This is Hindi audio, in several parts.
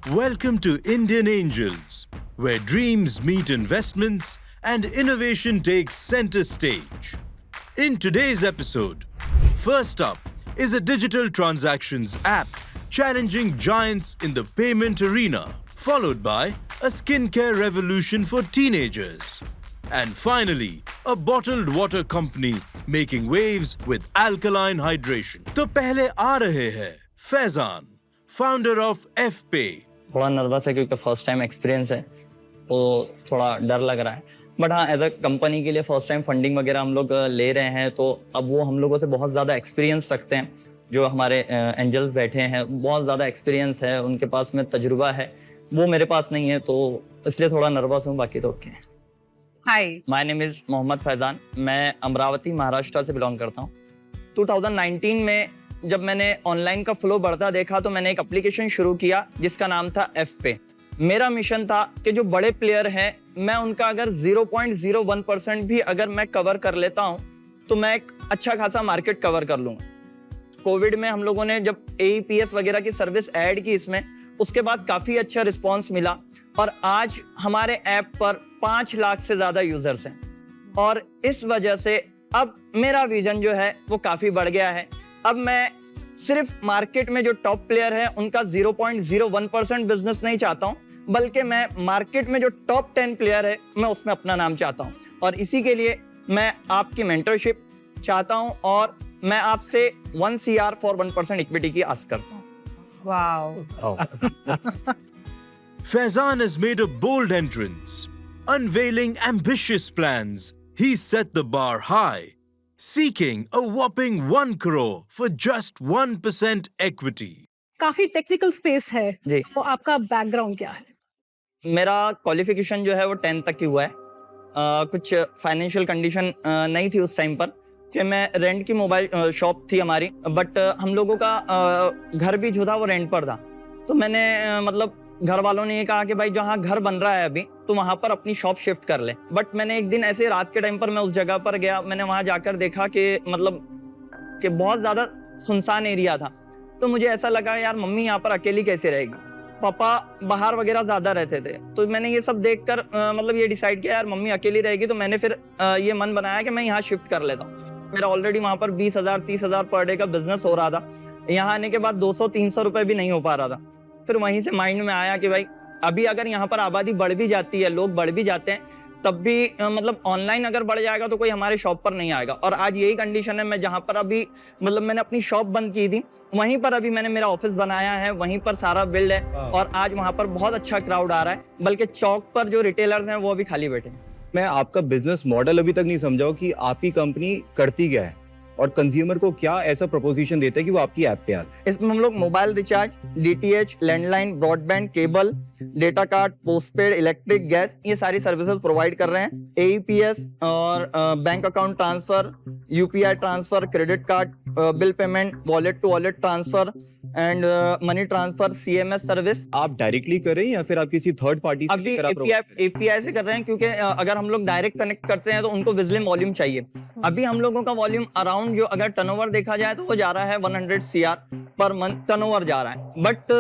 Welcome to Indian Angels, where dreams meet investments and innovation takes center stage. In today's episode, first up is a digital transactions app challenging giants in the payment arena, followed by a skincare revolution for teenagers. And finally, a bottled water company making waves with alkaline hydration. तो पहले आ रहे हैं फैजान, founder of FPay. थोड़ा नर्वस है क्योंकि फर्स्ट टाइम एक्सपीरियंस है तो थोड़ा डर लग रहा है, बट हाँ एज अ कंपनी के लिए फर्स्ट टाइम फंडिंग वगैरह हम लोग ले रहे हैं, तो अब वो हम लोगों से बहुत ज़्यादा एक्सपीरियंस रखते हैं। जो हमारे एंजल्स बैठे हैं बहुत ज़्यादा एक्सपीरियंस है, उनके पास में तजुर्बा है, वो मेरे पास नहीं है, तो इसलिए थोड़ा नर्वस हूँ, बाकी तो okay. Hi, my name is Mohammad Faizan, मैं अमरावती महाराष्ट्र से बिलोंग करता हूँ। 2019 में जब मैंने ऑनलाइन का फ्लो बढ़ता देखा तो मैंने एक एप्लीकेशन शुरू किया जिसका नाम था FPay। मेरा मिशन था कि जो बड़े प्लेयर हैं मैं उनका अगर 0.01% भी अगर मैं कवर कर लेता हूं तो मैं एक अच्छा खासा मार्केट कवर कर लूंगा। कोविड में हम लोगों ने जब AEPS वगैरह की सर्विस ऐड की इसमें, उसके बाद काफ़ी अच्छा रिस्पॉन्स मिला और आज हमारे ऐप पर 5 लाख से ज़्यादा यूज़र्स हैं और इस वजह से अब मेरा विजन जो है वो काफ़ी बढ़ गया है। अब मैं सिर्फ मार्केट में जो टॉप प्लेयर है उनका 0.01% बिजनेस नहीं चाहता हूं, बल्कि मैं मार्केट में जो टॉप 10 प्लेयर है मैं उसमें अपना नाम चाहता हूं और इसी के लिए मैं आपकी मेंटरशिप चाहता हूं और मैं आपसे 1 CR फॉर 1% इक्विटी की आस करता हूं। Wow. Faizan has made a bold entrance. Unveiling ambitious plans, he set the bar high, seeking a whopping 1 crore for just 1% equity. काफी टेक्निकल स्पेस है जी। तो आपका बैकग्राउंड क्या है? मेरा क्वालिफिकेशन जो है वो 10th तक ही हुआ है। कुछ फाइनेंशियल कंडीशन नहीं थी उस टाइम पर कि मैं रेंट की मोबाइल शॉप थी हमारी, बट हम लोगों का घर भी जो था वो रेंट पर था। तो मैंने मतलब घर वालों ने ये कहा कि भाई जहाँ घर बन रहा है अभी तो वहाँ पर अपनी शॉप शिफ्ट कर ले। बट मैंने एक दिन ऐसे रात के टाइम पर मैं उस जगह पर गया, मैंने वहाँ जाकर देखा कि मतलब कि बहुत ज़्यादा सुनसान एरिया था। तो मुझे ऐसा लगा यार मम्मी यहाँ पर अकेली कैसे रहेगी, पापा बाहर वगैरह ज़्यादा रहते थे। तो मैंने ये सब देखकर मतलब ये डिसाइड किया यार मम्मी अकेली रहेगी, तो मैंने फिर ये मन बनाया कि मैं यहाँ शिफ्ट कर लेता हूँ। मेरा ऑलरेडी वहाँ पर 20,000 30,000 पर डे का बिजनेस हो रहा था। यहाँ आने के बाद 200-300 रुपये भी नहीं हो पा रहा था। फिर वहीं से माइंड में आया कि भाई अभी अगर यहाँ पर आबादी बढ़ भी जाती है, लोग बढ़ भी जाते हैं, तब भी मतलब ऑनलाइन अगर बढ़ जाएगा तो कोई हमारे शॉप पर नहीं आएगा। और आज यही कंडीशन है, मैं जहाँ पर अभी मतलब मैंने अपनी शॉप बंद की थी वहीं पर अभी मैंने मेरा ऑफिस बनाया है, वहीं पर सारा बिल्ड है और आज वहाँ पर बहुत अच्छा क्राउड आ रहा है, बल्कि चौक पर जो रिटेलर्स हैं वो अभी खाली बैठे हैं। मैं आपका बिजनेस मॉडल अभी तक नहीं समझा हूं कि आपकी कंपनी करती क्या है और कंज्यूमर को क्या ऐसा प्रपोजिशन देता है कि वो आपकी ऐप पे आते हैं। इसमें हम लोग mobile recharge, DTH, landline, broadband, cable, data card, postpaid, electric, gas, ये सारी सर्विसेज प्रोवाइड कर रहे हैं। AEPS और bank account transfer, UPI transfer, credit card bill payment, wallet to wallet transfer and money transfer, CMS service. आप डायरेक्टली कर रहे हैं या फिर आप किसी थर्ड पार्टी से अभी लेकर आप API से कर रहे हैं क्योंकि अगर हम लोग डायरेक्ट कनेक्ट करते हैं तो उनको विजिबल वॉल्यूम चाहिए। अभी हम लोगों का वॉल्यूम अराउंड जो अगर टर्नओवर देखा जाए तो वो जा रहा है 100 CR पर मंथ टर्नओवर जा रहा है। बट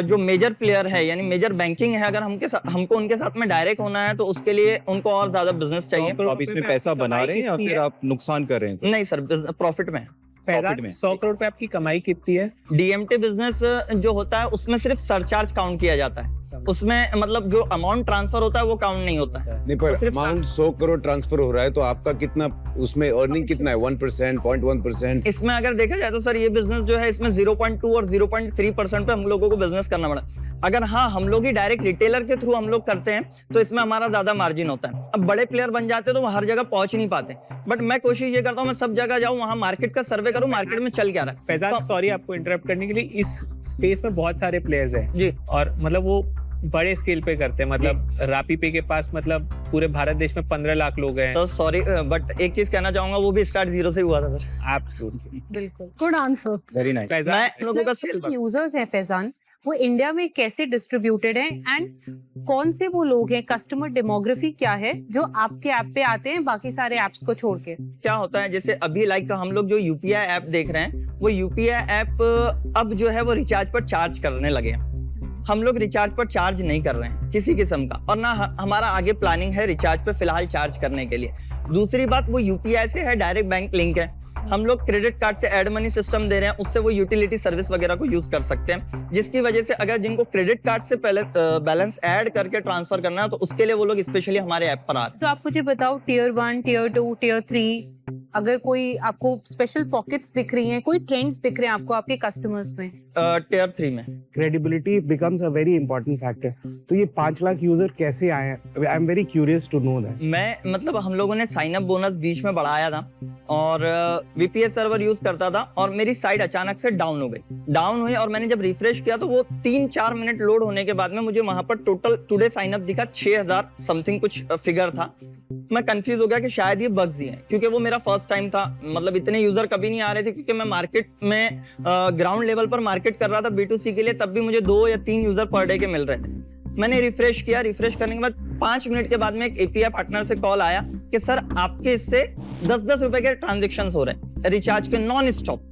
जो मेजर प्लेयर है यानी मेजर बैंकिंग है, अगर हमको उनके साथ में डायरेक्ट होना है तो उसके लिए उनको और ज्यादा बिजनेस चाहिए। तो आप इसमें पैसा बना रहे हैं या फिर आप नुकसान कर रहे हैं? नहीं सर, प्रॉफिट में। प्रॉफिट में 100 करोड़ पे आपकी कमाई कितनी है? DMT बिजनेस जो होता है उसमें सिर्फ सरचार्ज काउंट किया जाता है, उसमें मतलब जो अमाउंट ट्रांसफर होता है वो काउंट नहीं होता है। नहीं, पर सिर्फ अमाउंट 100 करोड़ ट्रांसफर हो रहा है तो आपका कितना उसमें अर्निंग कितना है? 1%, 0.1%? इसमें अगर देखा जाए तो सर ये बिजनेस जो है इसमें 0.2 और 0.3% पे हम लोगों को बिजनेस करना पड़ा। अगर हाँ हम लोग ही डायरेक्ट रिटेलर के थ्रू हम लोग करते हैं तो इसमें हमारा ज्यादा मार्जिन होता है। अब बड़े प्लेयर बन जाते हैं तो वो हर जगह पहुंच नहीं पाते, बट मैं कोशिश ये करता हूँ मैं सब जगह जाऊँ, वहाँ मार्केट का सर्वे करूँ, मार्केट में चल क्या रहा है। फैजान सॉरी आपको इंटरप्ट करने के लिए, इस स्पेस में बहुत सारे प्लेयर्स हैं जी और मतलब वो बड़े स्केल पे करते हैं, मतलब रापी पे के पास मतलब पूरे भारत देश में 15 लाख लोग हैं। तो सॉरी बट एक चीज कहना चाहूंगा, वो भी स्टार्ट 0 से हुआ था सर। एब्सोल्युटली बिल्कुल। Good answer. Very nice. Faizan मैं लोगों का सेल यूजर्स हैं फैजान, वो इंडिया में कैसे डिस्ट्रीब्यूटेड हैं एंड कौन से वो लोग हैं, कस्टमर डेमोग्राफी क्या है जो आपके ऐप पे आते हैं बाकी सारे ऐप्स को छोड़ के? क्या होता है जैसे अभी लाइक हम लोग जो UPI ऐप देख रहे हैं, वो UPI ऐप अब जो है वो रिचार्ज पर चार्ज करने लगे हैं। हम लोग रिचार्ज पर चार्ज नहीं कर रहे हैं किसी किस्म का, और ना हमारा आगे प्लानिंग है रिचार्ज पे फिलहाल चार्ज करने के लिए। दूसरी बात, वो यूपीआई से है, डायरेक्ट बैंक लिंक है। हम लोग क्रेडिट कार्ड से ऐड मनी सिस्टम दे रहे हैं, उससे वो यूटिलिटी सर्विस वगैरह को यूज कर सकते हैं, जिसकी वजह से अगर जिनको क्रेडिट कार्ड से पहले बैलेंस ऐड करके ट्रांसफर करना है तो उसके लिए वो लोग स्पेशली हमारे ऐप पर आ रहे हैं। तो आप मुझे बताओ टियर 1, टियर 2, टियर 3, अगर कोई आपको स्पेशल पॉकेट्स दिख रही हैं, कोई ट्रेंड्स दिख रहे हैं आपको आपके कस्टमर्स में? टियर 3 में credibility becomes a very important factor. तो ये 5 लाख यूजर कैसे आए हैं? I am very curious to know that. मैं मतलब हम लोगों ने साइन अप बोनस बीच में बढ़ाया था और वीपीएस सर्वर यूज करता था और मेरी साइट अचानक से डाउन हो गई। डाउन हुई और मैंने जब रिफ्रेश किया तो वो 3-4 मिनट लोड होने के बाद में मुझे वहां पर टोटल टुडे साइन अप दिखा 6000 समथिंग कुछ फिगर था। मैं कंफ्यूज हो गया कि शायद ये बग्स ही हैं, क्योंकि वो मेरा फर्स्ट टाइम था। मतलब इतने यूजर कभी नहीं आ रहे थे, क्योंकि मैं मार्केट में ग्राउंड लेवल पर मार्केट कर रहा था B2C के लिए, तब भी मुझे 2 या 3 यूजर पर डे के मिल रहे थे। मैंने रिफ्रेश किया, रिफ्रेश करने के बाद 5 मिनट के बाद में एक एपीआई पार्टनर से कॉल आया कि सर आपके इससे 10-10 रुपए के ट्रांजेक्शन हो रहे हैं रिचार्ज के नॉन स्टॉप।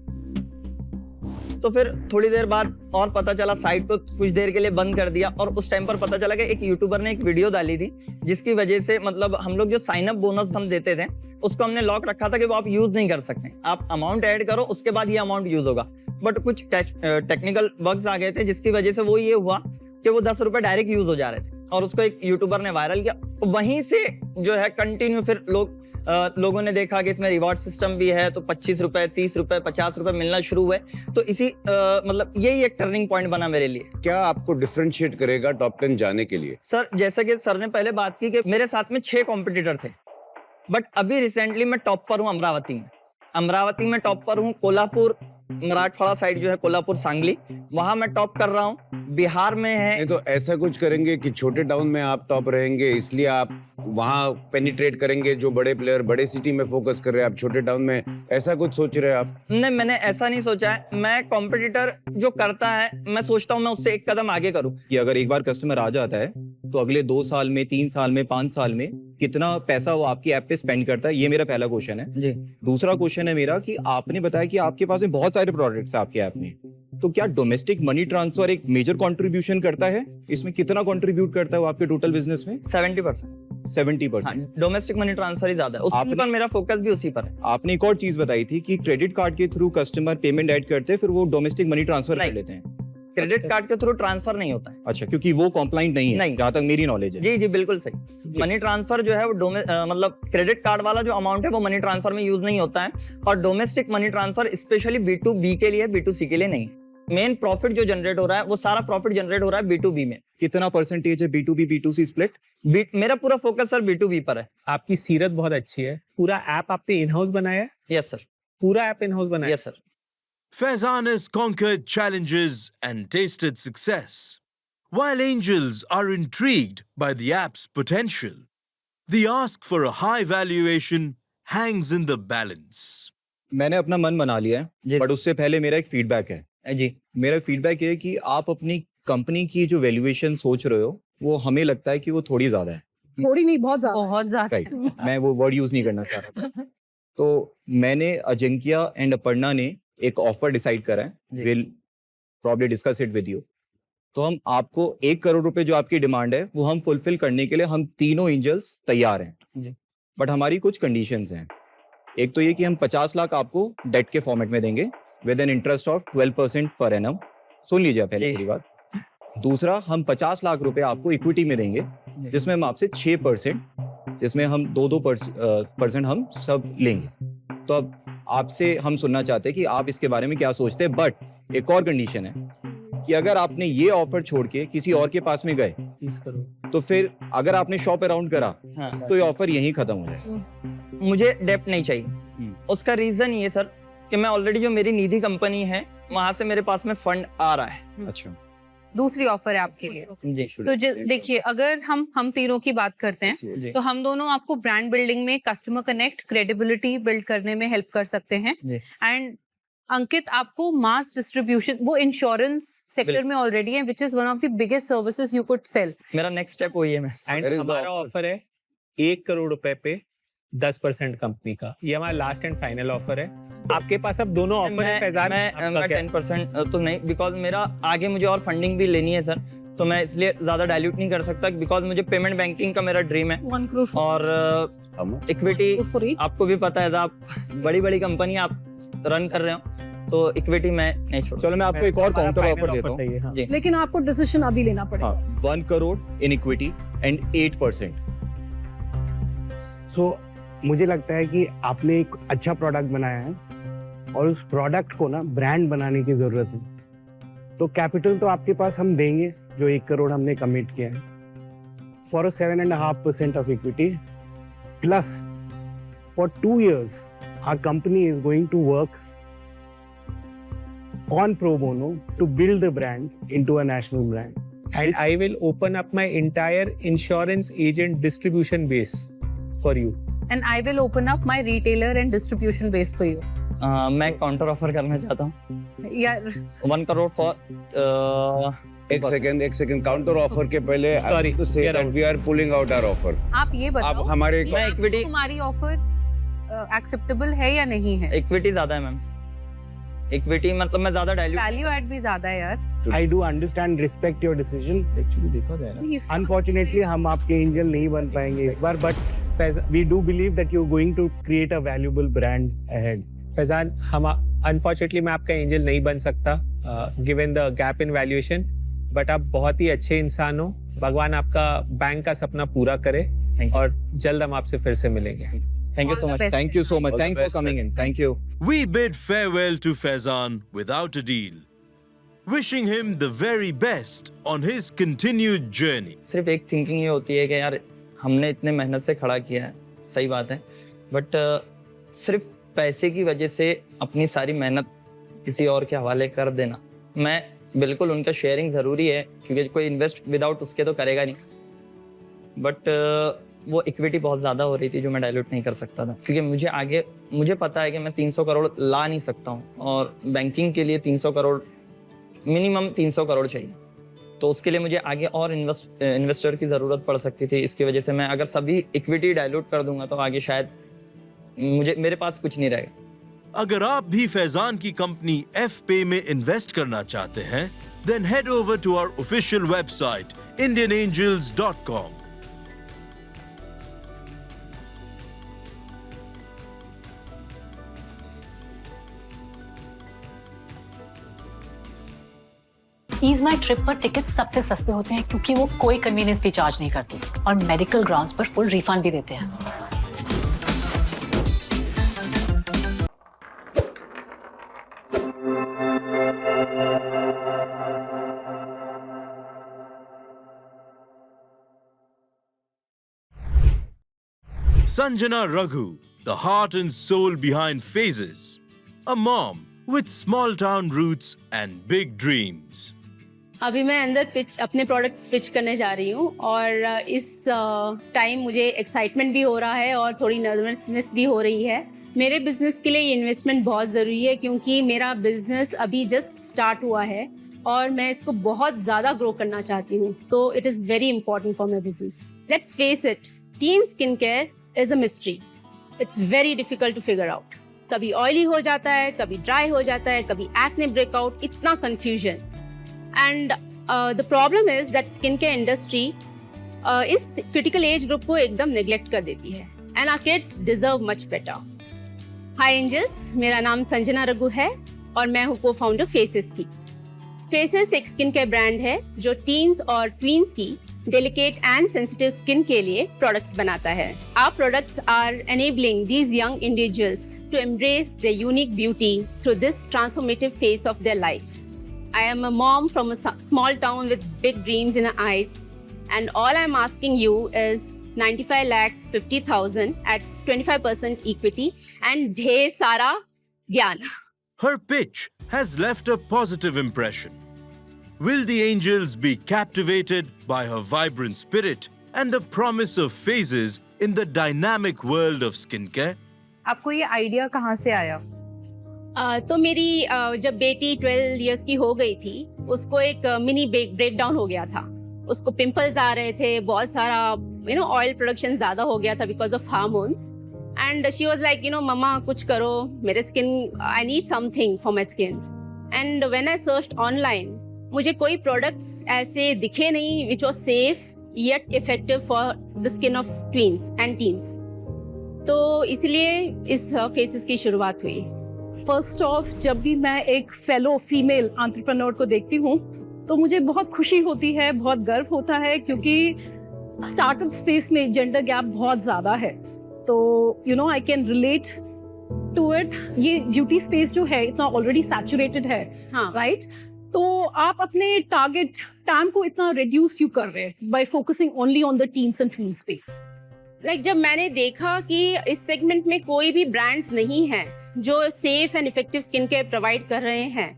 तो फिर थोड़ी देर बाद और पता चला, साइट को कुछ देर के लिए बंद कर दिया और उस टाइम पर पता चला कि एक यूट्यूबर ने एक वीडियो डाली थी, जिसकी वजह से मतलब हम लोग जो साइन अप बोनस हम देते थे उसको हमने लॉक रखा था कि वो आप यूज नहीं कर सकते, आप अमाउंट ऐड करो उसके बाद ये अमाउंट यूज होगा। बट कुछ टेक्निकल बग्स आ गए थे, जिसकी वजह से वो ये हुआ कि वो 10 रुपए डायरेक्ट यूज हो जा रहे थे और उसको एक यूट्यूबर ने वायरल किया। वहीं से जो है कंटिन्यू फिर लोगों ने देखा कि इसमें रिवॉर्ड सिस्टम भी है, तो 25 रुपए, 30 रुपए, 50 रुपए मिलना शुरू हुए। तो इसी मतलब यही एक टर्निंग पॉइंट बना मेरे लिए। क्या आपको डिफरेंशिएट करेगा टॉप 10 जाने के लिए? सर जैसा कि सर ने पहले बात की कि मेरे साथ में 6 कॉम्पिटिटर थे, बट अभी रिसेंटली मैं टॉप पर हूँ अमरावती में टॉप पर हूँ। कोल्हापुर मराठवाड़ा साइड जो है, कोल्हापुर सांगली, वहां मैं टॉप कर रहा हूँ। बिहार में है। नहीं तो ऐसा कुछ करेंगे कि छोटे टाउन में आप टॉप रहेंगे, इसलिए आप वहां पेनिट्रेट करेंगे, जो बड़े प्लेयर बड़े सिटी में फोकस कर रहे हैं, आप छोटे टाउन में, ऐसा कुछ सोच रहे हैं आप? नहीं, मैंने ऐसा नहीं सोचा है। मैं कॉम्पिटिटर जो करता है मैं सोचता हूँ मैं उससे एक कदम आगे करूँ। कि अगर एक बार कस्टमर आ जाता है तो अगले 2 साल में, 3 साल में, 5 साल में कितना पैसा वो आपकी ऐप पे स्पेंड करता है, ये मेरा पहला क्वेश्चन है। जी। दूसरा क्वेश्चन है मेरा कि आपने बताया कि आपके पास में बहुत सारे प्रोडक्ट्स हैं आपके ऐप में, तो क्या डोमेस्टिक मनी ट्रांसफर एक मेजर कंट्रीब्यूशन करता है? इसमें कितना कंट्रीब्यूट करता है वो आपके टोटल बिजनेस में? 70%। 70%। डोमेस्टिक मनी ट्रांसफर ही ज्यादा है, उसी पर मेरा फोकस भी उसी पर है। आपने एक और चीज बताई थी कि क्रेडिट कार्ड के थ्रू कस्टमर पेमेंट ऐड करते हैं, फिर वो डोमेस्टिक मनी ट्रांसफर कर लेते हैं। क्रेडिट कार्ड के थ्रू ट्रांसफर नहीं होता है। अच्छा, क्योंकि वो कॉम्प्लाइंट नहीं है, जहां तक मेरी नॉलेज है। जी जी बिल्कुल सही। मनी ट्रांसफर जो है वो मतलब क्रेडिट कार्ड वाला जो अमाउंट है वो मनी ट्रांसफर में यूज नहीं होता है, और domestic money transfer specially B2B के लिए, B2C के लिए नहीं। मेन प्रॉफिट जो जनरेट हो रहा है वो सारा प्रॉफिट जनरेट हो रहा है B2B में। कितना परसेंटेज है B2B B2C स्प्लिट? मेरा पूरा फोकस सर B2B पर है। आपकी सीरत बहुत अच्छी है। पूरा ऐप आपने इन हाउस बनाया है? Yes sir. पूरा ऐप इन हाउस बनाया? Yes sir. Faizan has conquered challenges and tasted success, while angels are intrigued by the app's potential. The ask for a high valuation hangs in the balance. मैंने अपना मन बना लिया है, बट उससे पहले मेरा एक फीडबैक है। जी। मेरा फीडबैक है कि आप अपनी कंपनी की जो वैल्यूएशन सोच रहे हो वो हमें लगता है कि वो थोड़ी ज्यादा है। थोड़ी नहीं, बहुत ज्यादा। बहुत ज्यादा। राइट, मैं वो वर्ड यूज नहीं करना चाह रहा था। तो मैंने अजिंक्या एंड अपर्णा ने एक ऑफर डिसाइड करा है, will probably discuss it with you. तो हम आपको 1 करोड़ रुपए जो आपकी डिमांड है वो हम फुलफिल करने के लिए हम तीनों एंजल्स तैयार हैं, बट हमारी कुछ कंडीशंस हैं। एक तो ये कि हम 50 लाख आपको डेट के फॉर्मेट में देंगे with an interest of 12% per annum. सुन लीजिए पहले मेरी बात। दूसरा, हम 50 लाख रुपए आपको इक्विटी में देंगे, जिसमें हम आपसे 6%, जिसमें हम 2% हम सब लेंगे। तो अब आपसे हम सुनना चाहते हैं कि आप इसके बारे में क्या सोचते हैं। बट एक और कंडीशन है कि अगर आपने ये ऑफर छोड़ के किसी और के पास में गए तो फिर अगर आपने शॉप अराउंड करा तो ये ऑफर यहीं खत्म हो जाए। मुझे डेप्ट नहीं चाहिए। उसका रीजन ये सर कि मैं ऑलरेडी जो मेरी निधि कंपनी है वहां से मेरे पास में फंड आ रहा है। अच्छा, दूसरी ऑफर है आपके लिए। जी। तो देखिए, अगर हम तीनों की बात करते हैं तो हम दोनों आपको ब्रांड बिल्डिंग में, कस्टमर कनेक्ट, क्रेडिबिलिटी बिल्ड करने में हेल्प कर सकते हैं। एंड अंकित आपको मास डिस्ट्रीब्यूशन, वो इंश्योरेंस सेक्टर में ऑलरेडी है, which is one of the biggest services you could sell. मेरा नेक्स्ट स्टेप वही है। एंड हमारा ऑफर है 1 करोड़ रुपए पे 10% कंपनी का। ये हमारा लास्ट एंड फाइनल ऑफर है। आपके पास अब दोनों ऑफर है फैजान, आपका मैं क्या? 10% तो नहीं, बिकॉज मेरा आगे मुझे और फंडिंग भी लेनी है सर, तो मैं इसलिए ज्यादा डाइल्यूट नहीं कर सकता, बिकॉज मुझे पेमेंट बैंकिंग का मेरा ड्रीम है 1 crore और इक्विटी for each. आपको भी पता है, आप बड़ी बड़ी कंपनी आप रन कर रहे हो, तो इक्विटी मैं नहीं छोड़। चलो मैं आपको एक और काउंटर ऑफर देता हूँ। चाहिए, हाँ। जी लेकिन आपको डिसीजन अभी लेना पड़ेगा। हाँ, 1 करोड़ इन इक्विटी एंड 8%। सो मुझे लगता है कि आपने एक अच्छा प्रोडक्ट बनाया है और उस प्रोडक्ट को ना ब्रांड बनाने की जरूरत है। तो कैपिटल तो आपके पास हम देंगे, जो 1 करोड़ हमने कमिट किया है, for 7.5% of equity, plus for 2 years our company is going to work on pro bono to build the brand into a national brand. And I will open up my entire insurance agent distribution base for you. And I will open up my retailer and distribution base for you. मैं काउंटर ऑफर करना चाहता हूँ, Yeah. 1 करोड़ फॉर एक सेकंड काउंटर ऑफर के पहले Sorry, to say you're that out. we are pulling out our offer. आप ये बताओ आप हमारे कि मैं आपको equity- हमारी ऑफर एक्सेप्टेबल है या नहीं है? इक्विटी ज्यादा है मैम, इक्विटी मतलब मैं ज्यादा डाइल्यूट। वैल्यू ऐड भी ज्यादा है यार। I do understand, respect your decision. Please. Unfortunately हम आपके एंजल नहीं बन पाएंगे इस बार, but Faiz- we do believe that you're going to create a valuable brand ahead. Faizan, हम अनफॉर्चुनेटली मैं आपका एंजल नहीं बन सकता given the gap in valuation, but आप बहुत ही अच्छे इंसान हो। भगवान आपका बैंक का सपना पूरा करे Thank you. और जल्द हम आपसे फिर से मिलेंगे। Thank you All so the much. best. Thank you so much. All the Thanks for best, coming in. Thank you. We bid farewell to Faizan without a deal, wishing him the very best on his continued journey. सिर्फ एक थिंकिंग ये होती है कि यार हमने इतने मेहनत से खड़ा किया है, सही बात है, बट सिर्फ पैसे की वजह से अपनी सारी मेहनत किसी और के हवाले कर देना, मैं बिल्कुल उनका शेयरिंग ज़रूरी है, क्योंकि कोई इन्वेस्ट विदाउट उसके तो करेगा नहीं, बट वो इक्विटी बहुत ज़्यादा हो रही थी जो मैं डाइल्यूट नहीं कर सकता था, क्योंकि मुझे पता है कि मैं 300 करोड़ ला नहीं सकता हूँ, और बैंकिंग के लिए 300 करोड़ मिनिमम 300 करोड़ चाहिए, तो उसके लिए मुझे आगे और इन्वेस्टर की ज़रूरत पड़ सकती थी। इसकी वजह से मैं अगर सभी इक्विटी डाइल्यूट कर दूंगा तो आगे शायद मेरे पास कुछ नहीं रहेगा। अगर आप भी फैजान की कंपनी FPay में इन्वेस्ट करना चाहते हैं, then head over to our official website indianangels.com. Ease my trip पर टिकट सबसे सस्ते होते हैं क्योंकि वो कोई कन्वीनियंस फी चार्ज नहीं करती और मेडिकल ग्राउंड्स पर फुल रिफंड भी देते हैं। Sanjana Raghu, the heart and soul behind Phases, a mom with small town roots and big dreams. अभी मैं अंदर अपने प्रोडक्ट्स पिच करने जा रही हूँ और इस टाइम मुझे एक्साइटमेंट भी हो रहा है और थोड़ी नर्वसनेस भी हो रही है। मेरे बिजनेस के लिए ये इन्वेस्टमेंट बहुत ज़रूरी है क्योंकि मेरा बिजनेस अभी जस्ट स्टार्ट हुआ है और मैं इसको बहुत ज़्यादा ग्रो करना चाहती हूँ, तो it is very important for my business. Let's face it, teen skin care is a mystery. It's very difficult to figure out. कभी ऑयली हो जाता है, कभी ड्राई हो जाता है, कभी एक्ने ब्रेकआउट, इतना confusion. And the problem is that skincare industry इस critical age group को एकदम neglect कर देती है and our kids deserve much better. Hi angels, मेरा नाम संजना रघु है और मैं हूँ co-founder Faces की। Faces एक skincare brand है जो teens और tweens की delicate and sensitive skin के लिए products बनाता है। Our products are enabling these young individuals to embrace their unique beauty through this transformative phase of their life. I am a mom from a small town with big dreams in her eyes, and all I'm asking you is 95 lakhs 50,000 at 25% equity and ढेर सारा ज्ञान। Her pitch has left a positive impression. Will the angels be captivated by her vibrant spirit and the promise of Phases in the dynamic world of skincare? आपको ये आइडिया कहाँ से आया? तो मेरी जब बेटी 12 इयर्स की हो गई थी, उसको एक मिनी ब्रेकडाउन हो गया था। उसको पिंपल्स आ रहे थे, बहुत सारा ऑयल प्रोडक्शन ज़्यादा हो गया था because of hormones. and she was like, mama kuch karo, mere skin, I need something for my skin. And when I searched online, मुझे कोई products ऐसे दिखे नहीं which was safe yet effective for the skin of tweens and teens. तो इसलिए इस फेसेस की शुरुआत हुई. फर्स्ट ऑफ, जब भी मैं एक फेलो फीमेल एंटरप्रेन्योर को देखती हूँ तो मुझे बहुत खुशी होती है, बहुत गर्व होता है, क्योंकि स्टार्टअप स्पेस में जेंडर गैप बहुत ज़्यादा है. तो I can relate to it. ये ब्यूटी स्पेस जो है इतना ऑलरेडी सैचुरेटेड है, राइट? तो आप अपने टारगेट टाइम को इतना रिड्यूस क्यों कर रहे हैं bye focusing only on the teens and tween space? जब मैंने देखा कि इस सेगमेंट में कोई भी ब्रांड्स नहीं है जो safe and effective skin care provide कर रहे हैं,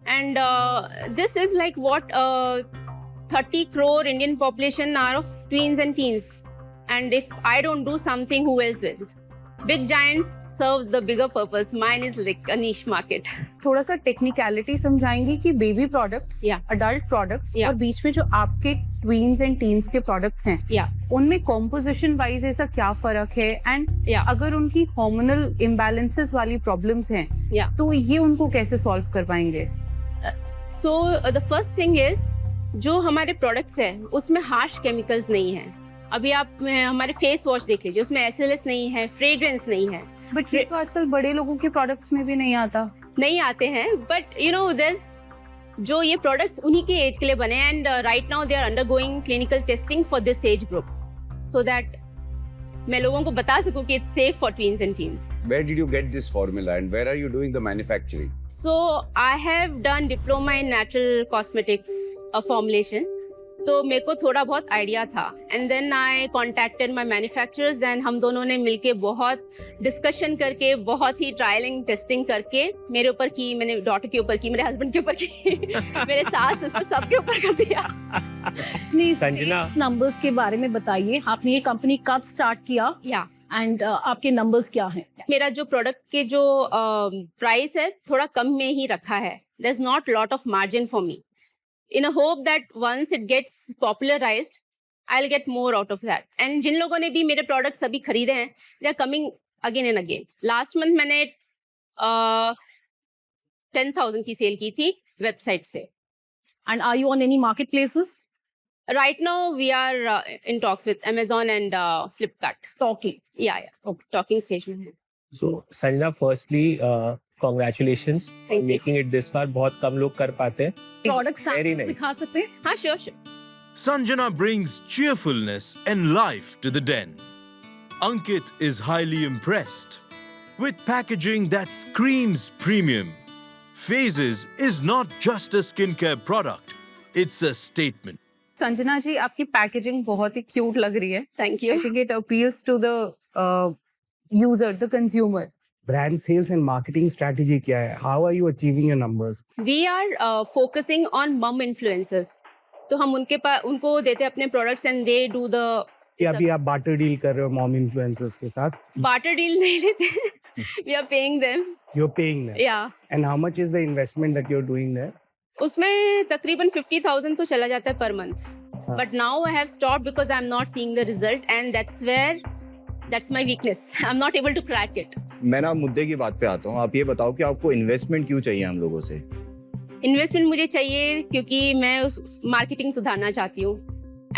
and this is like what 30 crore Indian population are of tweens and teens, and if I don't do something, who else will? Big giants serve the bigger purpose. Mine is like a niche market. थोड़ा सा टेक्निकलिटी समझाएंगे कि बेबी प्रोडक्ट्स, अडल्ट प्रोडक्ट्स और बीच में जो आपके ट्वीन्स एंड टीन्स के प्रोडक्ट्स हैं, उनमें कॉम्पोजिशन वाइज ऐसा क्या फर्क है, एंड अगर उनकी हार्मोनल इम्बैलेंसेस वाली प्रॉब्लम्स हैं, तो ये उनको कैसे सॉल्व कर पाएंगे? So the first thing is, जो हमारे प्रोडक्ट्स हैं उसमें हार्श केमिकल्स नहीं है. अभी आप हमारे फेस वॉश देख लीजिए, उसमें SLS नहीं है, फ्रेग्रेंस नहीं है. बट ये तो आजकल बड़े लोगों के प्रोडक्ट्स में भी नहीं आते हैं. बट जो ये प्रोडक्ट्स उन्हीं के एज के लिए बने, and right now they are undergoing clinical testing for this age group, so that मैं लोगों को बता सकूं कि it's safe for tweens and teens. Where did you get this formula and where are you doing the manufacturing? So I have done diploma in natural cosmetics formulation. तो मेरे को थोड़ा बहुत आइडिया था, and then I contacted my manufacturers, and हम दोनों ने मिलके बहुत डिस्कशन करके, बहुत ही ट्रायलिंग टेस्टिंग करके मेरे ऊपर की, मैंने डॉटर के ऊपर की, मेरे हस्बैंड के ऊपर की, मेरे सास सिस्टर सबके ऊपर कर दिया. संजना, नंबर्स के बारे में बताइए. आपने ये कंपनी कब स्टार्ट किया, एंड आपके नंबर्स क्या हैं? मेरा जो प्रोडक्ट के जो प्राइस है थोड़ा कम में ही रखा है. There is not lot of margin for me, in a hope that once it gets popularized, I'll get more out of that. And जिन लोगों ने भी मेरे products अभी खरीदे हैं, they are coming again and again. Last month मैंने 10,000 की सेल की थी वेबसाइट से. And are you on any marketplaces? Right now we are in talks with Amazon and Flipkart. Talking. Yeah. Okay. Talking stage में है. So Sanjana, firstly, congratulations Thank you. making it this far. बहुत कम लोग कर पाते हैं. Product Very nice. दिखा सकते हैं? हाँ, sure. Sanjana brings cheerfulness and life to the den. Ankit is highly impressed. With packaging that screams premium, Phases is not just a skincare product, it's a statement. Sanjana ji, आपकी पैकेजिंग बहुत ही क्यूट लग रही है. Thank you. I think it appeals to the user, the consumer. Brand sales and marketing strategy क्या है? How are you achieving your numbers? We are focusing on mom influencers. तो हम उनको देते हैं अपने products and they do the. या अभी आप barter deal कर रहे हो mom influencers के साथ? Barter deal नहीं लेते. We are paying them. You're paying them. Yeah. And how much is the investment that you're doing there? उसमें तकरीबन 50,000 तो चला जाता है per month. But now I have stopped because I'm not seeing the result and that's my weakness. I'm not able to crack it. मैं ना मुद्दे की बात पे आता हूँ. आप ये बताओ कि आपको इन्वेस्टमेंट क्यों चाहिए हम लोगों से? इन्वेस्टमेंट मुझे चाहिए क्योंकि मैं उस मार्केटिंग सुधारना चाहती हूँ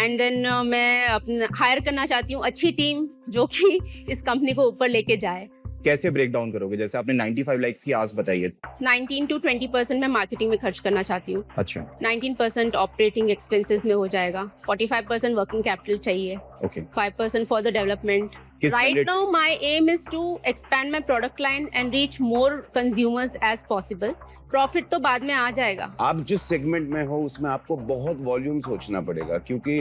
एंड देन मैं अपना हायर करना चाहती हूँ अच्छी टीम जो कि इस कंपनी को ऊपर लेके जाए. कैसे ब्रेक डाउन करोगे? जैसे आपने 95 लाइक्स की आस बताई है. 19 to 20% मैं मार्केटिंग में खर्च करना चाहती हूँ. अच्छा. 19% ऑपरेटिंग एक्सपेंसेस में हो जाएगा. 45% वर्किंग कैपिटल चाहिए. Okay. 5% for the development. Right now my aim is to expand my product line and reach more consumers as possible. Profit तो बाद में आ जाएगा. आप जिस सेगमेंट में हो उसमें आपको बहुत वॉल्यूम सोचना पड़ेगा क्योंकि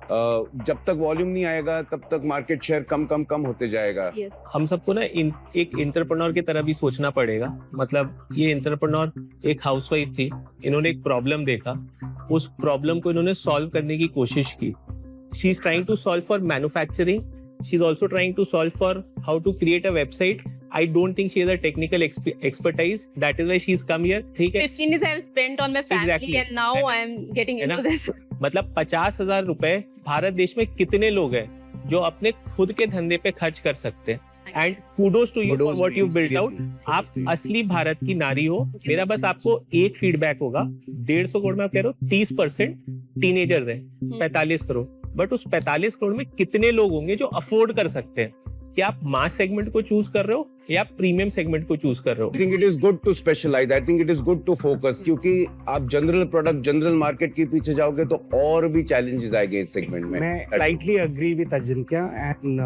जब तक वॉल्यूम नहीं आएगा तब तक मार्केट शेयर कम होते जाएगा. हम सबको ना एक एंटरप्रेन्योर की तरह भी सोचना पड़ेगा. मतलब ये एंटरप्रेन्योर एक हाउसवाइफ थी, इन्होंने एक प्रॉब्लम देखा, उस प्रॉब्लम को इन्होंने सॉल्व करने की कोशिश की. She is trying to solve for manufacturing. She is also trying to solve for how to create a website. I don't think she has a technical expertise. That is why she's come here. ठीक है. 15 years I have spent on my family exactly. And now I am getting into this. मतलब 50,000 रुपए भारत देश में कितने लोग हैं जो अपने खुद के धंधे पे खर्च कर सकते हैं? And kudos to you for Kudos what to you you, built out. seriously. आप असली भारत की नारी हो. मेरा बस आपको एक फीडबैक होगा. 150 करोड़ में आप कह रहे हो 30% टीनेजर्स हैं, 45 करोड़. बट उस 45 करोड़ में कितने लोग होंगे जो अफोर्ड कर सकते हैं? कि आप मास सेगमेंट को चूज कर रहे हो या प्रीमियम सेगमेंट को चूज कर रहे हो? I think it is good to specialize. I think it is good to focus. क्योंकि आप जनरल प्रोडक्ट, जनरल मार्केट के पीछे जाओगे तो और भी चैलेंजेस आएंगे इस सेगमेंट में. मैं slightly agree with Ajinkya and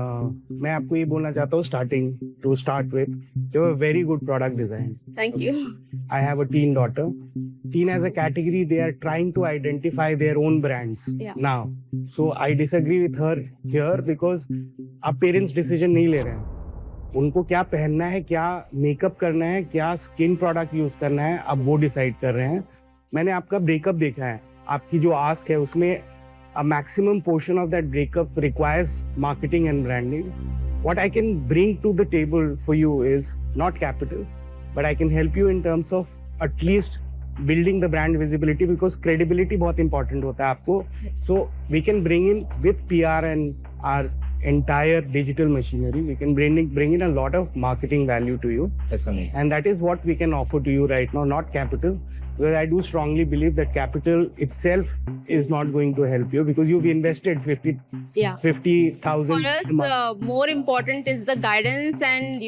मैं आपको ये बोलना चाहता हूँ to start with you have a very good product design. Thank you. I have a teen daughter. Teen as a category, they are trying to identify their own brands now. So I disagree with her here because अब पेरेंट्स डिसीजन नहीं ले रहे हैं. उनको क्या पहनना है, क्या मेकअप करना है, क्या स्किन प्रोडक्ट यूज करना है, अब वो डिसाइड कर रहे हैं. मैंने आपका ब्रेकअप देखा है. आपकी जो आस्क है उसमें a maximum portion of that breakup requires marketing and branding. What I can bring to the table for you is not capital, but I can help you in terms of at least building the brand visibility because credibility बहुत important होता है आपको. So we can bring in with PR and our entire digital machinery, we can bring in a lot of marketing value to you. That's amazing. And that is what we can offer to you right now, not capital. Because I do strongly believe that capital itself is not going to help you because you've invested 50,000. For us, more important is the guidance and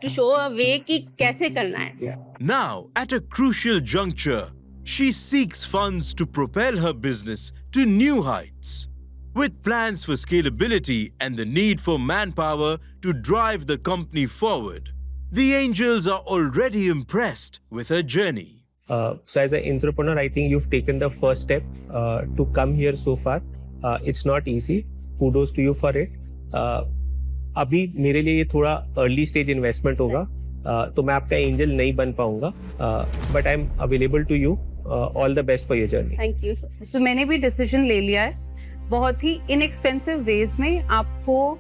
to show a way कि कैसे करना है. Now, at a crucial juncture, she seeks funds to propel her business to new heights. With plans for scalability and the need for manpower to drive the company forward, the Angels are already impressed with her journey. So as an entrepreneur, I think you've taken the first step to come here so far. It's not easy. Kudos to you for it. अभी मेरे लिए ये थोड़ा अर्ली स्टेज इन्वेस्टमेंट होगा, तो मैं आपका एंजल नहीं बन पाऊंगा. But I am available to you. All the best for your journey. Thank you. तो मैंने भी डिसीजन ले लिया है. बहुत ही इनएक्सपेंसिव वेज में आपको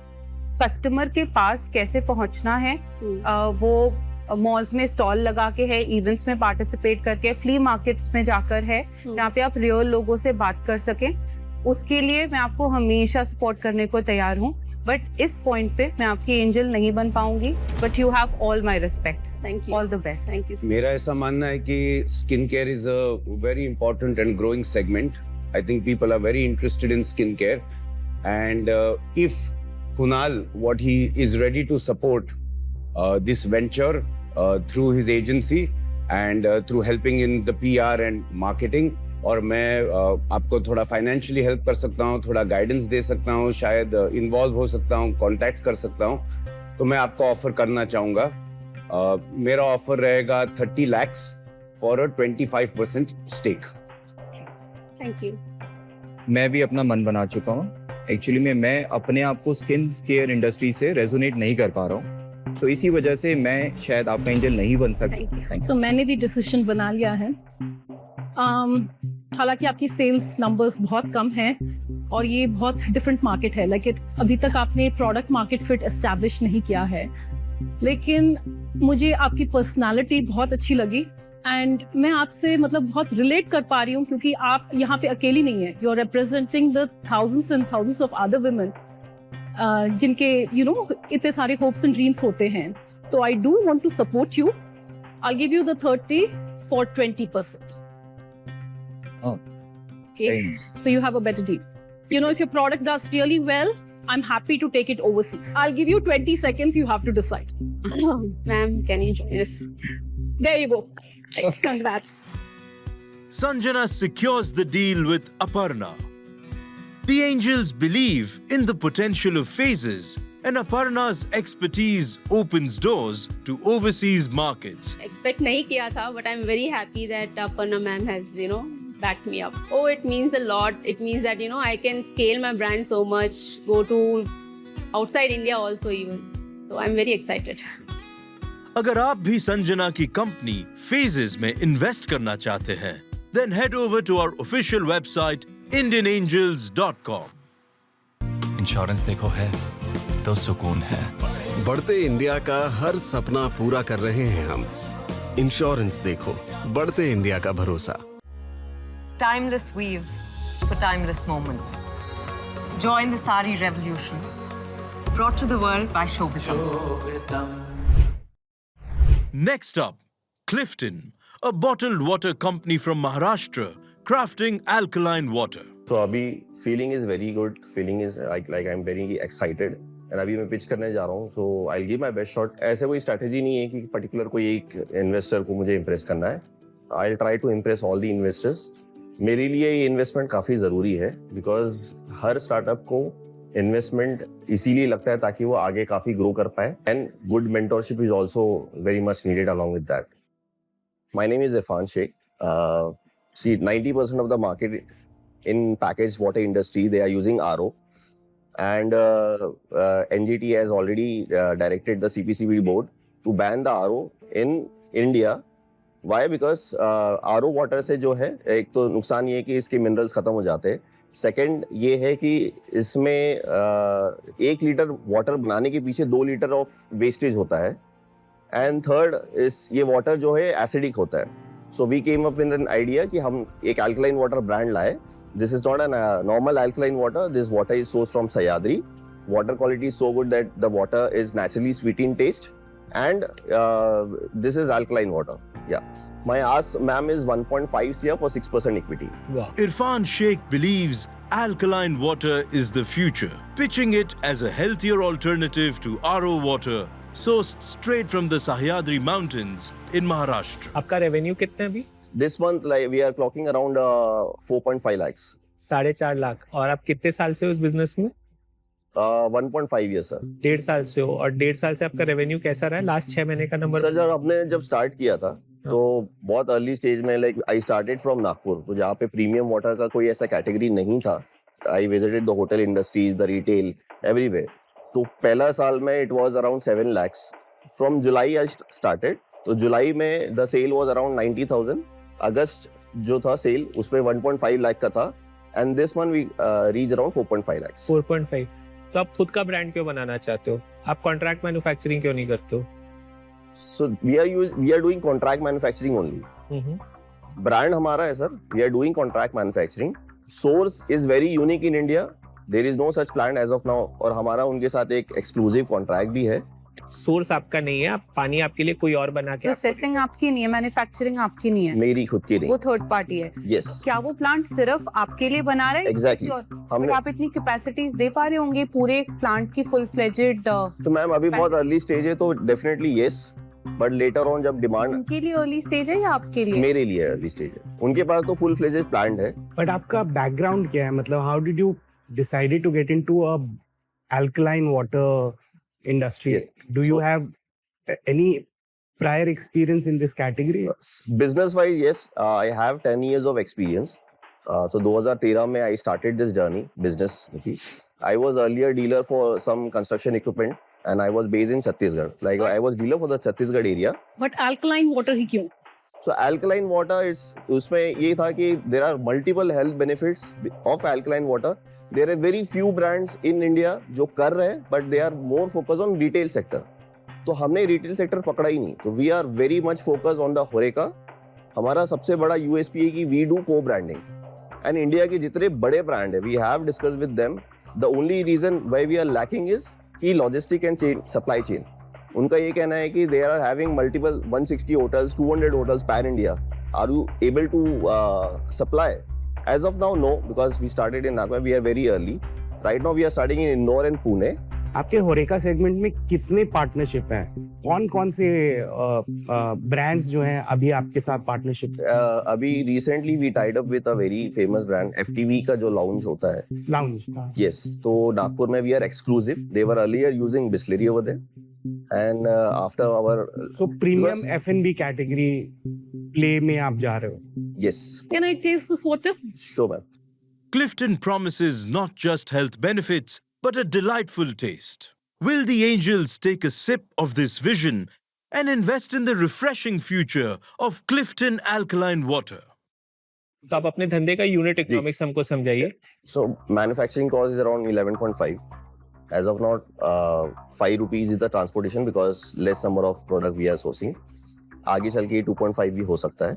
कस्टमर के पास कैसे पहुंचना है. वो मॉल्स में स्टॉल लगा के है, इवेंट्स में पार्टिसिपेट करके, फ्ली मार्केट्स में जाकर है, जहाँ पे आप रियल लोगों से बात कर सकें. उसके लिए मैं आपको हमेशा सपोर्ट करने को तैयार हूँ. बट इस पॉइंट पे मैं आपकी एंजल नहीं बन पाऊंगी. But you have all my respect. Thank you. All the best. Thank you. मेरा ऐसा मानना है कि skin care is a very important and growing segment. I think people are very interested in skincare, and if Kunal, what he is ready to support this venture through his agency and through helping in the PR and marketing, और मैं आपको थोड़ा फाइनेंशियली हेल्प कर सकता हूँ, थोड़ा गाइडेंस दे सकता हूँ, शायद इन्वॉल्व हो सकता हूँ, कॉन्टैक्ट कर सकता हूँ, तो मैं आपको ऑफर करना चाहूँगा. मेरा ऑफर रहेगा 30 lakhs for a 25% stake. Thank you. मैं भी अपना मन बना चुका हूँ. एक्चुअली मैं अपने आप को स्किन केयर इंडस्ट्री से रेजोनेट नहीं कर पा रहा हूँ, तो इसी वजह से मैं शायद आपका एंजल नहीं बन सकता. तो मैंने भी डिसीजन बना लिया है. हालांकि आपकी सेल्स नंबर्स बहुत कम हैं और ये बहुत डिफरेंट मार्केट है. लाइक अभी तक आपने प्रोडक्ट मार्केट फिट एस्टैब्लिश नहीं किया है, लेकिन मुझे आपकी पर्सनालिटी बहुत अच्छी लगी एंड मैं आपसे बहुत रिलेट कर पा रही हूँ क्योंकि आप यहाँ पे अकेली नहीं है. You are representing the thousands and thousands of other women जिनके इतने सारे होप्स एंड ड्रीम्स होते हैं. तो I do want to support you. I give you the 30 for 20%. Okay. So you have a better deal. If your product does really well, I'm happy to take it overseas. I'll give you 20 seconds. You have to decide. Ma'am, can you join us? There you go. Congrats. Sanjana secures the deal with Aparna. The Angels believe in the potential of phases, and Aparna's expertise opens doors to overseas markets. Expect नहीं किया था, but I'm very happy that Aparna ma'am has, backed me up. Oh, it means a lot. It means that, I can scale my brand so much, go to outside India also even. So I'm very excited. अगर आप भी संजना की कंपनी Phases में इन्वेस्ट करना चाहते हैं, then head over to our official website indianangels.com. Insurance देखो है तो सुकून है. बढ़ते इंडिया का हर सपना पूरा कर रहे हैं हम. इंश्योरेंस देखो, बढ़ते इंडिया का भरोसा. Timeless weaves for timeless moments. Join the sari revolution. brought to the world by Shobhitam. Next up, Clifton, a bottled water company from Maharashtra, crafting alkaline water. So अभी feeling is very good. Feeling is like I'm very excited. And अभी मैं पिच करने जा रहा हूँ, so I'll give my best shot. ऐसे कोई strategy नहीं है कि particular कोई एक investor को मुझे impress करना है. I'll try to impress all the investors. मेरे लिए ये investment काफी जरूरी है, because हर startup को investment इसीलिए लगता है ताकि वो आगे काफी grow कर पाए. And good mentorship is also very much needed along with that. My name is Irfan Sheikh. See, 90% of the market in packaged water industry, they are using RO. And NGT has already directed the CPCB board to ban the RO in India. Why? Because RO water से जो है, एक तो नुकसान ये है कि इसके मिनरल्स खत्म हो जाते हैं. सेकंड ये है कि इसमें 1 लीटर वाटर बनाने के पीछे 2 लीटर ऑफ वेस्टेज होता है. एंड थर्ड, ये वाटर जो है एसिडिक होता है. So we came up with an idea कि हम एक अल्कलाइन वाटर ब्रांड लाए. This is not a normal alkaline water. This water is sourced from Sahyadri. Water quality is so good that the water is naturally sweet in taste. And this is alkaline water. Yeah. My ask, ma'am, is 1.5 CR for 6% equity. Wow. Irfan Sheikh believes alkaline water is the future, pitching it as a healthier alternative to RO water sourced straight from the Sahyadri mountains in Maharashtra. आपका रेवेन्यू कितना है अभी? This month, like, we are clocking around 4.5 lakhs. 4.5 lakh. और आप कितने साल से हो इस बिजनेस में? 1.5 years, sir. 1.5 साल से हो. और 1.5 साल से आपका रेवेन्यू कैसा रहा है? लास्ट 6 महीने का नंबर? सर, जब स्टार्ट किया था तो बहुत अर्ली स्टेज में, like I started from Nagpur, तो जहाँ पे प्रीमियम वाटर का कोई ऐसा कैटेगरी नहीं था. I visited the hotel industries, the retail, everywhere. तो पहला साल में it was around 7 lakhs. From July I started. तो जुलाई में द सेल वाज अराउंड 90,000. अगस्त जो था सेल उसमें 1.5 लाख का था. And this month we reach around 4.5 lakhs. 4.5. तो आप खुद का ब्रांड क्यों बनाना चाहते हो? आप कॉन्ट्रैक्ट मैन्युफैक्चरिंग क्यों नहीं करते हो? So we are doing contract manufacturing only. Brand हमारा है sir. We are doing contract manufacturing. Source is very unique in India. There is no such plant as of now. और हमारा उनके साथ एक exclusive contract भी है. सोर्स आपका नहीं है, आप पानी आपके लिए कोई और बना के. प्रोसेसिंग आपकी नहीं है, मैन्युफैक्चरिंग आपकी नहीं है. मेरी खुद की नहीं. वो थर्ड पार्टी है. Yes. क्या वो प्लांट सिर्फ आपके लिए बना रहे हैं? Exactly. हमने आप इतनी कैपेसिटीज दे पा रहे होंगे पूरे प्लांट की फुल फ्लेजेड? तो मैम अभी बहुत अर्ली स्टेज है, तो definitely yes. But later on जब डिमांड. उनके लिए अर्ली स्टेज है या आपके लिए? मेरे लिए अर्ली स्टेज है. उनके पास तो फुल फ्लेजेड प्लांट है. बट आपका बैकग्राउंड क्या है? मतलब how did you decided to get into a alkaline water industry? Do you have any prior experience in this category? Business wise, yes, I have 10 years of experience. So 2013 में I started this journey business. I was earlier dealer for some construction equipment and I was based in Chhattisgarh. Like I was dealer for the Chhattisgarh area. But alkaline water ही क्यों? So alkaline water, उसमें ये था कि there are multiple health benefits of alkaline water. There are very few brands in India जो कर रहे हैं, but they are more focused on retail sector. तो हमने रिटेल सेक्टर पकड़ा ही नहीं. तो we are very much focus on the horeca. हमारा सबसे बड़ा यूएसपी है कि we do co branding. And India के जितने बड़े ब्रांड है, we have discuss with them. The only reason why we are lacking is कि logistic and chain, supply chain. उनका ये कहना है कि they are having multiple 160 hotels, 200 hotels pan India. Are you able to supply? Age of now no, because we started in Nagpur. We are very early. Right now we are starting in Indore and Pune. आपके होरेका सेगमेंट में कितने पार्टनरशिप हैं? कौन से ब्रांड्स जो हैं अभी आपके साथ पार्टनरशिप? अभी recently we tied up with a very famous brand FTV का जो लाउंज होता है. लाउंज. यस. तो नागपुर में we are exclusive. They were earlier using Bisleri over there. And after hour, so premium F&B category play में आप जा रहे हो? Yes. Can I taste this water? Sure, ma'am. Clifton promises not just health benefits, but a delightful taste. Will the angels take a sip of this vision and invest in the refreshing future of Clifton alkaline water? तो आप अपने धंधे का यूनिट इकोनॉमिक्स हमको समझाइए. So manufacturing cost is around 11.5. As of now, 5 rupees is the transportation because less number of product we are sourcing. आगे चल के 2.5 भी हो सकता है.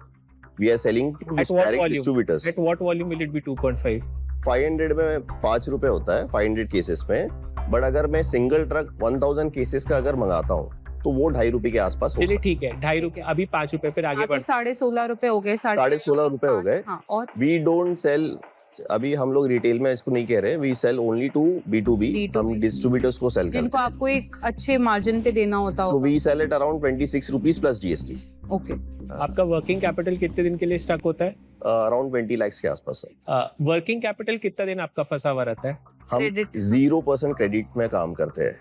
We are selling to direct distributors. At what volume will it be 2.5? 500 में 5 रुपए होता है 500 केसेस में. बट अगर मैं सिंगल ट्रक 1000 केसेस का अगर मंगाता हूँ तो वो ₹2.5 के आसपास हो चलिए सकता ठीक है, ₹2.5 अभी ₹5 फिर आगे बढ़। ₹16.5 हो गए, ₹16.5 हो गए। हाँ, और वी डोंट सेल, अभी हम लोग रिटेल में इसको नहीं कह रहे, we cell only to B2B, हम डिस्ट्रीब्यूटर्स को सेल करते जिनको हैं। आपको एक अच्छे मार्जिन पे देना होता तो होगा। We sell it around ₹26 plus GST। Okay. आपका वर्किंग कैपिटल कितने दिन के लिए स्टक होता है? अराउंड 20 लाख के आसपास है। वर्किंग कैपिटल कितना दिन आपका फंसा हुआ रहता है? हम 0% क्रेडिट में काम करते हैं।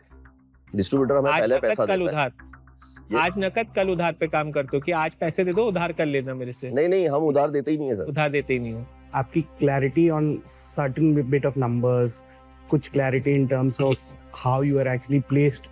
डिस्ट्रीब्यूटर हमें आज पहले नकद, पैसा कल देता है। उधार। आज नकद कल उधार पे काम करते हो कि आज पैसे दे दो उधार कर लेना मेरे से? नहीं, हम उधार देते ही नहीं है सर। उधार देते ही नहीं हो। आपकी clarity on certain bit of numbers, कुछ clarity in terms of how you are actually placed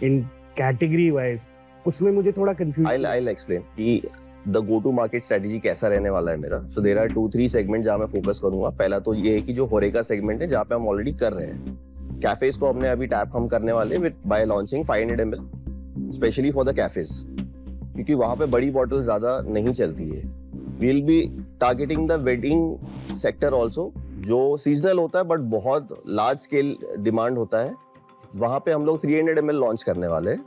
in category wise, उसमें मुझे थोड़ा कंफ्यूजन। I'll explain कि the go to market strategy कैसा रहने वाला है मेरा। सो देयर आर 2-3 सेगमेंट जहां मैं फोकस करूंगा। पहला तो ये है कि जो होरेका सेगमेंट है जहां पे हम ऑलरेडी कर रहे हैं, कैफेज को हमने अभी टैप हम करने वाले with by launching 500 ml specially for the cafes, क्योंकि वहां पे बड़ी बॉटल ज्यादा नहीं चलती है। We will be targeting the wedding sector also, जो सीजनल होता है बट बहुत लार्ज स्केल डिमांड होता है। वहां पे हम लोग 300 ml लॉन्च करने वाले हैं।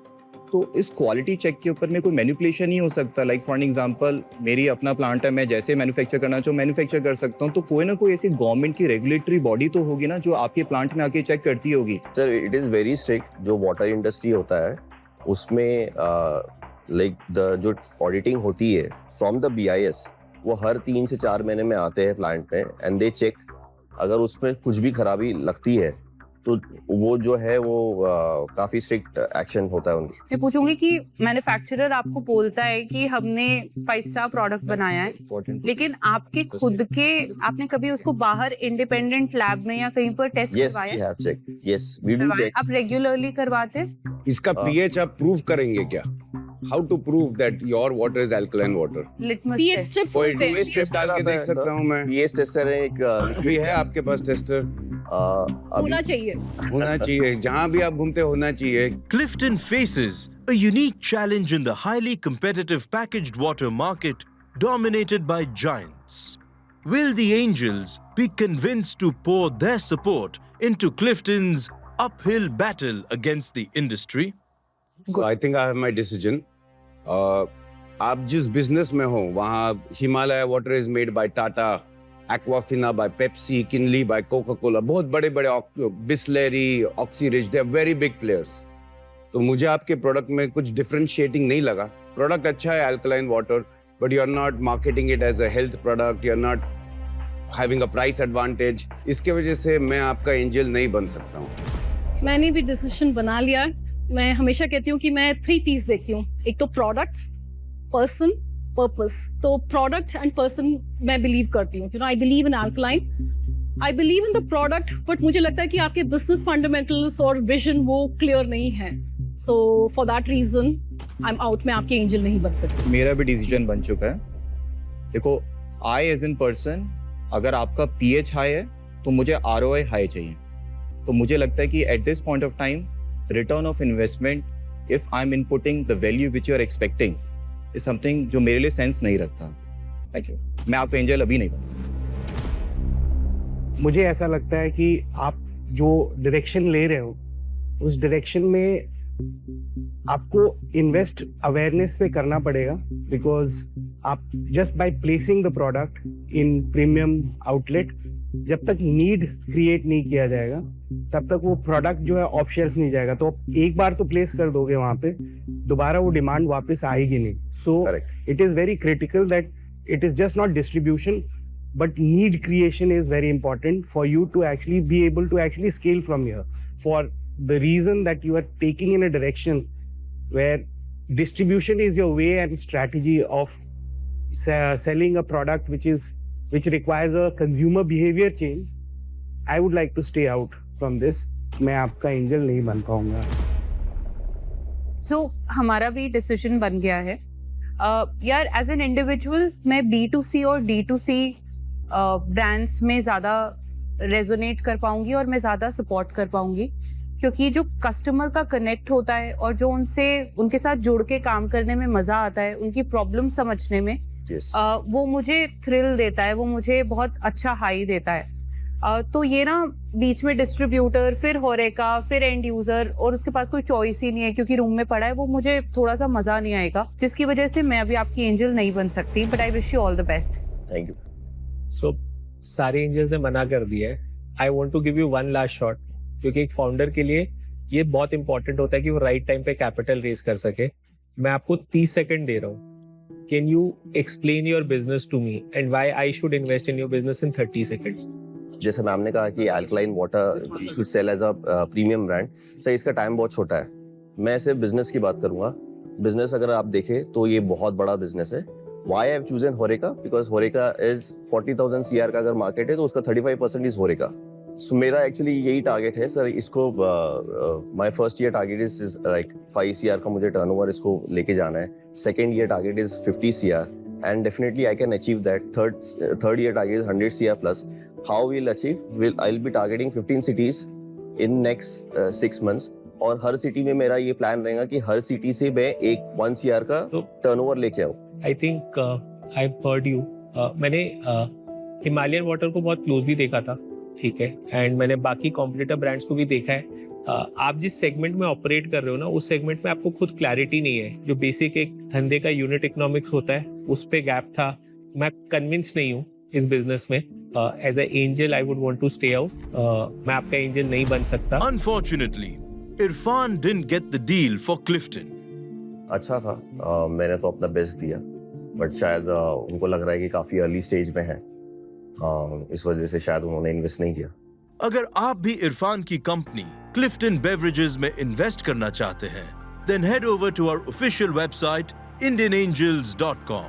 तो इस क्वालिटी चेक के ऊपर में कोई मैनिपुलेशन नहीं हो सकता? लाइक फॉर एग्जांपल मेरी अपना प्लांट है, मैं जैसे मैन्युफैक्चर करना चाहूँ मैन्युफैक्चर कर सकता हूँ, तो कोई ना कोई ऐसी गवर्नमेंट की रेगुलेटरी बॉडी तो होगी ना जो आपके प्लांट में आके चेक करती होगी। Sir it is very strict. जो वाटर इंडस्ट्री होता है उसमें लाइक द जो ऑडिटिंग होती है फ्रॉम द BIS, वो हर 3 से 4 महीने में आते हैं प्लांट में एंड दे चेक। अगर उसमें कुछ भी खराबी लगती है तो वो जो है वो काफी स्ट्रिक्ट एक्शन होता है उनकी। मैं पूछूंगी कि मैन्युफैक्चरर आपको बोलता है कि हमने 5 स्टार प्रोडक्ट बनाया है, लेकिन आपके खुद के आपने कभी उसको बाहर इंडिपेंडेंट लैब में या कहीं पर टेस्ट करवाया? We have check. Yes we do check. आप रेगुलरली करवाते हैं? इसका pH आप प्रूव करेंगे क्या? How to prove that your water is alkaline water? Litmus pH test. strips कोई होते हैं। pH टेस्ट डाल के देख सकता हूँ मैं? pH टेस्टर है एक भी है आपके पास टेस्टर? होना चाहिए। होना चाहिए, जहाँ भी आप घूमते होना चाहिए। Clifton faces a unique challenge in the highly competitive packaged water market dominated by giants. Will the Angels be convinced to pour their support into Clifton's uphill battle against the industry? I think I have my decision. आप जिस बिजनेस में हो वहाँ Himalaya water is made by Tata, Aquafina by Pepsi, Kinley by Coca Cola, बहुत बड़े बड़े Bisleri, Oxyrich, they are very big players. तो मुझे आपके प्रोडक्ट में कुछ डिफरेंशिएटिंग नहीं लगा। प्रोडक्ट अच्छा है alkaline water, but you are not marketing it as a health product, you are not having a price advantage. इसके वजह से मैं आपका एंजल नहीं बन सकता हूँ। मैंने भी डिसीजन बना लिया। मैं हमेशा कहती हूँ कि मैं 3 P's देखती हूँ। एक तो प्रोडक्ट, पर्सन, पर्पस। तो प्रोडक्ट एंड पर्सन मैं बिलीव करती हूँ। I believe in alkaline, I believe in the product, but मुझे लगता है कि आपके बिजनेस फंडामेंटल्स और विजन वो क्लियर नहीं है। So for that reason I am out. मैं आपके एंजल नहीं बन सकती। मेरा भी डिसीजन बन चुका है। देखो, आई एज इन पर्सन, अगर आपका pH हाई है तो मुझे ROI हाई चाहिए। तो मुझे लगता है कि at this point of time return of investment, if I am inputting the value which you are expecting, is something जो मेरे लिए सेंस नहीं रखता। Thank you. मैं आपका एंजल अभी नहीं बन सकता। मुझे ऐसा लगता है कि आप जो डायरेक्शन ले रहे हो उस डायरेक्शन में आपको इन्वेस्ट अवेयरनेस पे करना पड़ेगा, बिकॉज आप just by placing the product in premium outlet, जब तक नीड क्रिएट नहीं किया जाएगा तब तक वो प्रोडक्ट जो है ऑफ शेल्फ नहीं जाएगा। तो एक बार तो प्लेस कर दोगे वहां पे, दोबारा वो डिमांड वापस आएगी नहीं। So it is very critical that it is just not distribution, but need creation is very important for you to actually be able to actually scale from here, for the reason that you are taking in a direction where distribution is your way and strategy of selling a product which requires a consumer behavior change. I would like to stay out from this. मैं आपका एंजल नहीं बन पाऊंगा। So हमारा भी डिसीजन बन गया है। यार एज एन इंडिविजुअल मैं B2C और D2C ब्रांड्स में ज़्यादा रेजोनेट कर पाऊंगी और मैं ज़्यादा सपोर्ट कर पाऊंगी, क्योंकि जो कस्टमर का कनेक्ट होता है और जो उनके साथ जुड़ के काम करने में मज़ा आता है, उनकी प्रॉब्लम समझने में, वो मुझे थ्रिल देता है, वो मुझे बहुत अच्छा हाई देता है। तो ये ना बीच में डिस्ट्रीब्यूटर, फिर होरेका, फिर एंड यूजर, और उसके पास कोई चॉइस ही नहीं है क्योंकि रूम में पड़ा है, वो मुझे थोड़ा सा मजा नहीं आएगा, जिसकी वजह से मैं अभी आपकी एंजल नहीं बन सकती। But I wish you all the best. Thank you. So सारे एंजल्स ने मना कर दिया है। I want to give you one last shot, क्योंकि एक फाउंडर के लिए ये बहुत इंपॉर्टेंट होता है कि वो राइट टाइम पे कैपिटल रेज कर सके। मैं आपको 30 सेकंड दे रहा हूँ। Can you explain your business to me and why I should invest in your business in 30 seconds? जैसे मैम ने कहा कि alkaline water you should sell as a premium brand, sir इसका टाइम बहुत छोटा है। मैं सिर्फ बिजनेस की बात करूंगा। बिजनेस अगर आप देखें तो ये बहुत बड़ा बिजनेस है। Why I have chosen Horeca? Because Horeca is 40,000 CR का अगर मार्केट है तो उसका 35% इज Horeca। सो मेरा एक्चुअली यही टारगेट है सर। इसको my first year target is like 5 CR का मुझे टर्नओवर इसको लेके जाना है। Second year target is 50 CR and definitely I can achieve that. Third year target is 100 CR plus. How will achieve? I will be targeting 15 cities in next 6 months और हर सिटी में मेरा ये प्लान रहेगा कि हर सिटी से मैं एक 1 CR का टर्नओवर लेके आऊँ। I think I have heard you. मैंने हिमालयन वाटर को बहुत क्लोजली देखा था, ठीक है, एंड मैंने बाकी कॉम्पिटिटर ब्रांड्स को भी देखा है। आप जिस सेगमेंट में ऑपरेट कर रहे हो ना, उस सेगमेंट में आपको खुद क्लैरिटी नहीं है। जो बेसिक एक धंधे का यूनिट इकोनॉमिक्स होता है, उस पे गैप था। मैं कन्विंस नहीं हूँ इस बिजनेस में। As a angel I would want to stay out. मैं आपका एंजल नहीं बन सकता। Unfortunately, Irfan didn't get the deal for Clifton. अच्छा था, मैंने तो अपना बेस्ट दिया, बट शायद उनको लग रहा है कि काफी अर्ली स्टेज में है, इस वजह से शायद उन्होंने इन्वेस्ट नहीं किया। अगर आप भी इरफान की कंपनी क्लिफ्टन बेवरेजेस में इन्वेस्ट करना चाहते हैं, then head over to our official website indianangels.com.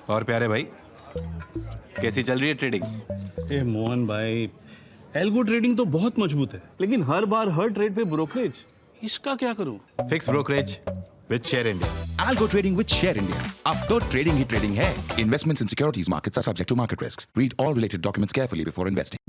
और प्यारे भाई, कैसी चल रही है ट्रेडिंग? ए मोहन भाई, एल्गो ट्रेडिंग तो बहुत मजबूत है, लेकिन हर बार हर ट्रेड पे ब्रोकरेज, इसका क्या करूं? Fix brokerage with share India. Algo trading with Share India. अब तो ट्रेडिंग ही ट्रेडिंग है। Investments in securities markets are subject to market risks. Read all related documents carefully before investing.